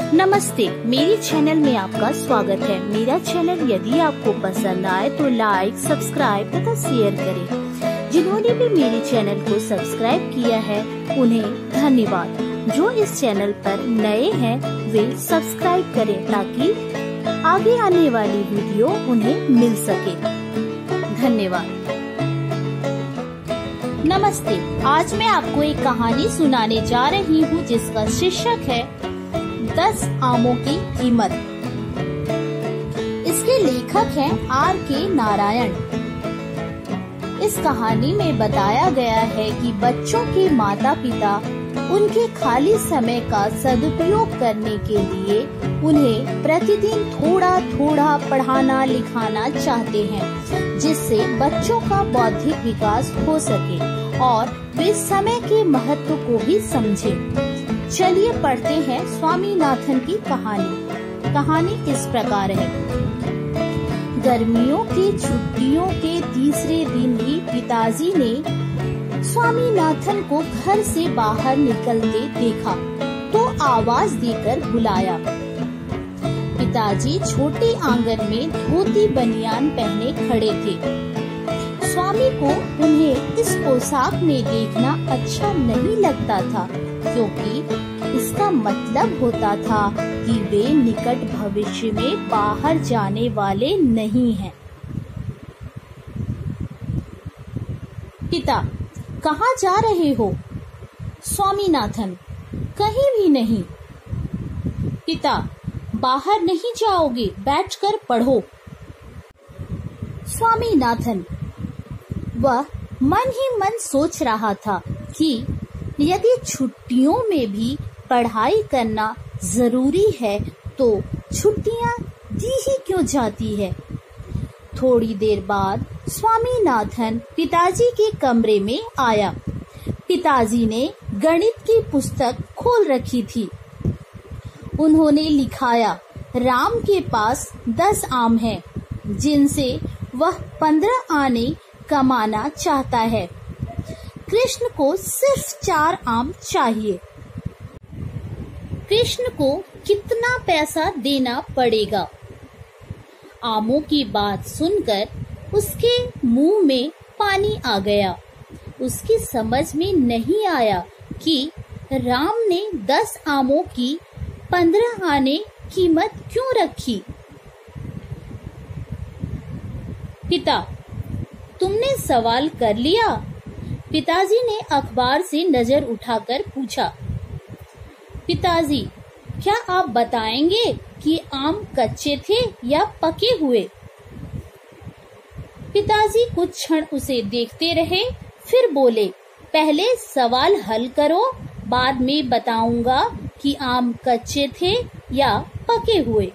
नमस्ते, मेरे चैनल में आपका स्वागत है। मेरा चैनल यदि आपको पसंद आए तो लाइक, सब्सक्राइब तथा शेयर करें। जिन्होंने भी मेरे चैनल को सब्सक्राइब किया है उन्हें धन्यवाद। जो इस चैनल पर नए हैं वे सब्सक्राइब करें ताकि आगे आने वाली वीडियो उन्हें मिल सके। धन्यवाद। नमस्ते, आज मैं आपको एक कहानी सुनाने जा रही हूँ जिसका शीर्षक है 10 आमों की कीमत। इसके लेखक हैं R.K. नारायण। इस कहानी में बताया गया है कि बच्चों के माता पिता उनके खाली समय का सदुपयोग करने के लिए उन्हें प्रतिदिन थोड़ा थोड़ा पढ़ाना लिखाना चाहते हैं, जिससे बच्चों का बौद्धिक विकास हो सके और वे समय के महत्व को भी समझें। चलिए पढ़ते हैं स्वामीनाथन की कहानी। कहानी इस प्रकार है। गर्मियों की छुट्टियों के तीसरे दिन ही पिताजी ने स्वामीनाथन को घर से बाहर निकलते देखा तो आवाज देकर बुलाया। पिताजी छोटे आंगन में धोती बनियान पहने खड़े थे। स्वामी को उन्हें इस पोशाक में देखना अच्छा नहीं लगता था, क्योंकि इसका मतलब होता था कि वे निकट भविष्य में बाहर जाने वाले नहीं हैं। पिता, कहाँ जा रहे हो? स्वामीनाथन, कहीं भी नहीं। पिता, बाहर नहीं जाओगे, बैठकर पढ़ो। स्वामीनाथन, वह मन ही मन सोच रहा था कि यदि छुट्टियों में भी पढ़ाई करना जरूरी है तो छुट्टियां दी ही क्यों जाती है। थोड़ी देर बाद स्वामीनाथन पिताजी के कमरे में आया। पिताजी ने गणित की पुस्तक खोल रखी थी। उन्होंने लिखाया, राम के पास 10 आम हैं, जिनसे वह 15 आने कमाना चाहता है। कृष्ण को सिर्फ 4 आम चाहिए। कृष्ण को कितना पैसा देना पड़ेगा? आमों की बात सुनकर उसके मुंह में पानी आ गया। उसकी समझ में नहीं आया कि राम ने 10 आमों की 15 आने कीमत क्यों रखी। पिता, तुमने सवाल कर लिया? पिताजी ने अखबार से नजर उठाकर पूछा। पिताजी, क्या आप बताएंगे कि आम कच्चे थे या पके हुए? पिताजी कुछ क्षण उसे देखते रहे, फिर बोले, पहले सवाल हल करो, बाद में बताऊंगा कि आम कच्चे थे या पके हुए।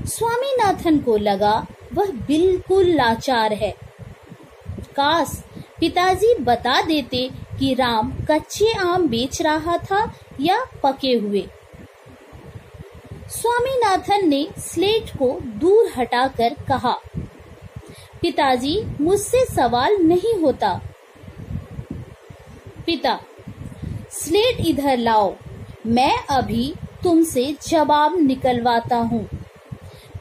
स्वामीनाथन को लगा वह बिल्कुल लाचार है। काश पिताजी बता देते कि राम कच्चे आम बेच रहा था या पके हुए। स्वामीनाथन ने स्लेट को दूर हटाकर कहा, पिताजी, मुझसे सवाल नहीं होता। पिता, स्लेट इधर लाओ, मैं अभी तुमसे जवाब निकलवाता हूँ।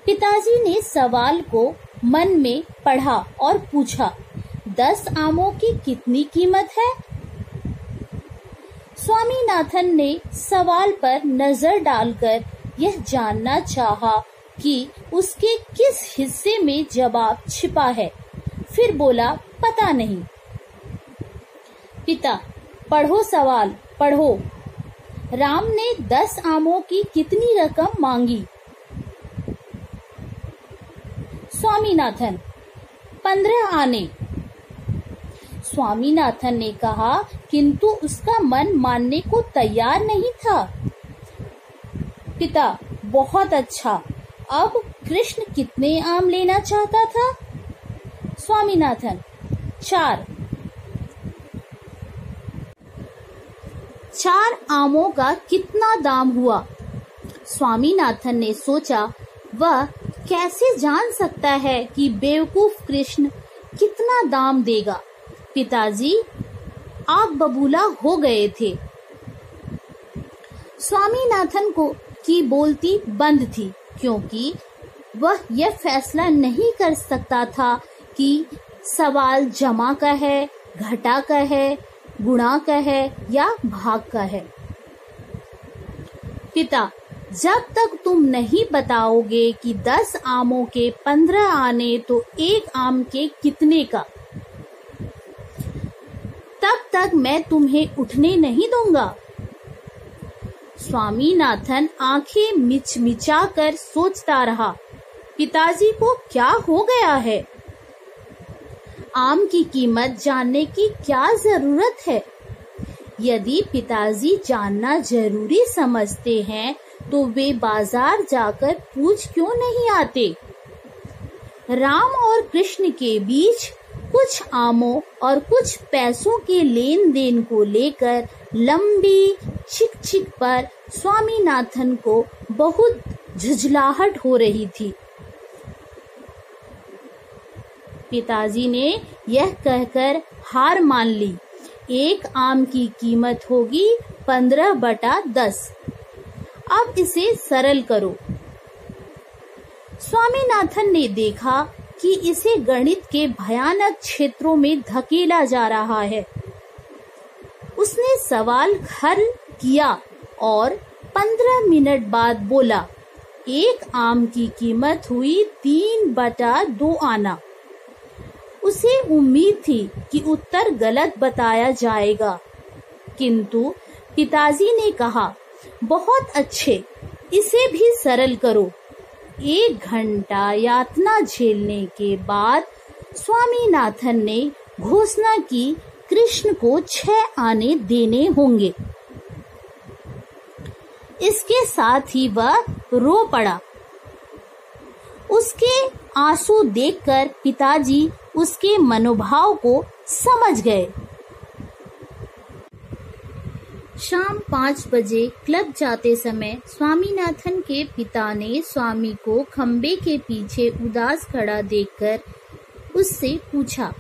पिताजी ने सवाल को मन में पढ़ा और पूछा, 10 आमों की कितनी कीमत है? स्वामीनाथन ने सवाल पर नजर डालकर यह जानना चाहा कि उसके किस हिस्से में जवाब छिपा है। फिर बोला, पता नहीं। पिता, पढ़ो सवाल, पढ़ो। राम ने 10 आमों की कितनी रकम मांगी? स्वामीनाथन, 15 आने। स्वामीनाथन ने कहा, किंतु उसका मन मानने को तैयार नहीं था। पिता, बहुत अच्छा। अब कृष्ण कितने आम लेना चाहता था? स्वामीनाथन, 4। 4 आमों का कितना दाम हुआ? स्वामीनाथन ने सोचा, वह कैसे जान सकता है कि बेवकूफ कृष्ण कितना दाम देगा। पिताजी आग बबूला हो गए थे। स्वामीनाथन की बोलती बंद थी, क्योंकि वह यह फैसला नहीं कर सकता था कि सवाल जमा का है, घटा का है, गुणा का है या भाग का है। पिता, जब तक तुम नहीं बताओगे कि 10 आमों के 15 आने तो 1 आम के कितने का, तब तक मैं तुम्हें उठने नहीं दूंगा। स्वामीनाथन आंखें मिचमिचाकर सोचता रहा, पिताजी को क्या हो गया है? आम की कीमत जानने की क्या जरूरत है? यदि पिताजी जानना जरूरी समझते हैं तो वे बाजार जाकर पूछ क्यों नहीं आते? राम और कृष्ण के बीच कुछ आमों और कुछ पैसों के लेन देन को लेकर लंबी चिक पर स्वामीनाथन को बहुत झुंझलाहट हो रही थी। पिताजी ने यह कहकर हार मान ली, 1 आम की कीमत होगी 15/10। अब इसे सरल करो। स्वामीनाथन ने देखा कि इसे गणित के भयानक क्षेत्रों में धकेला जा रहा है। उसने सवाल हल किया और 15 मिनट बाद बोला, 1 आम की कीमत हुई 3/2 आना। उसे उम्मीद थी कि उत्तर गलत बताया जाएगा, किंतु पिताजी ने कहा, बहुत अच्छे, इसे भी सरल करो। 1 घंटा यातना झेलने के बाद स्वामीनाथन ने घोषणा की, कृष्ण को 6 आने देने होंगे। इसके साथ ही वह रो पड़ा। उसके आंसू देखकर पिताजी उसके मनोभाव को समझ गए। शाम 5 बजे क्लब जाते समय स्वामीनाथन के पिता ने स्वामी को खंबे के पीछे उदास खड़ा देखकर उससे पूछा,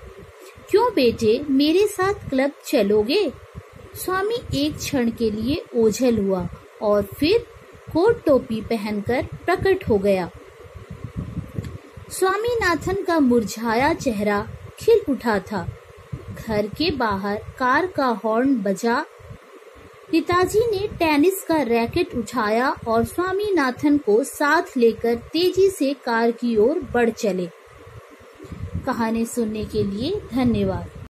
क्यों बेटे, मेरे साथ क्लब चलोगे? स्वामी एक क्षण के लिए ओझल हुआ और फिर कोट टोपी पहनकर प्रकट हो गया। स्वामीनाथन का मुरझाया चेहरा खिल उठा था। घर के बाहर कार का हॉर्न बजा। पिताजी ने टेनिस का रैकेट उठाया और स्वामीनाथन को साथ लेकर तेजी से कार की ओर बढ़ चले। कहानी सुनने के लिए धन्यवाद।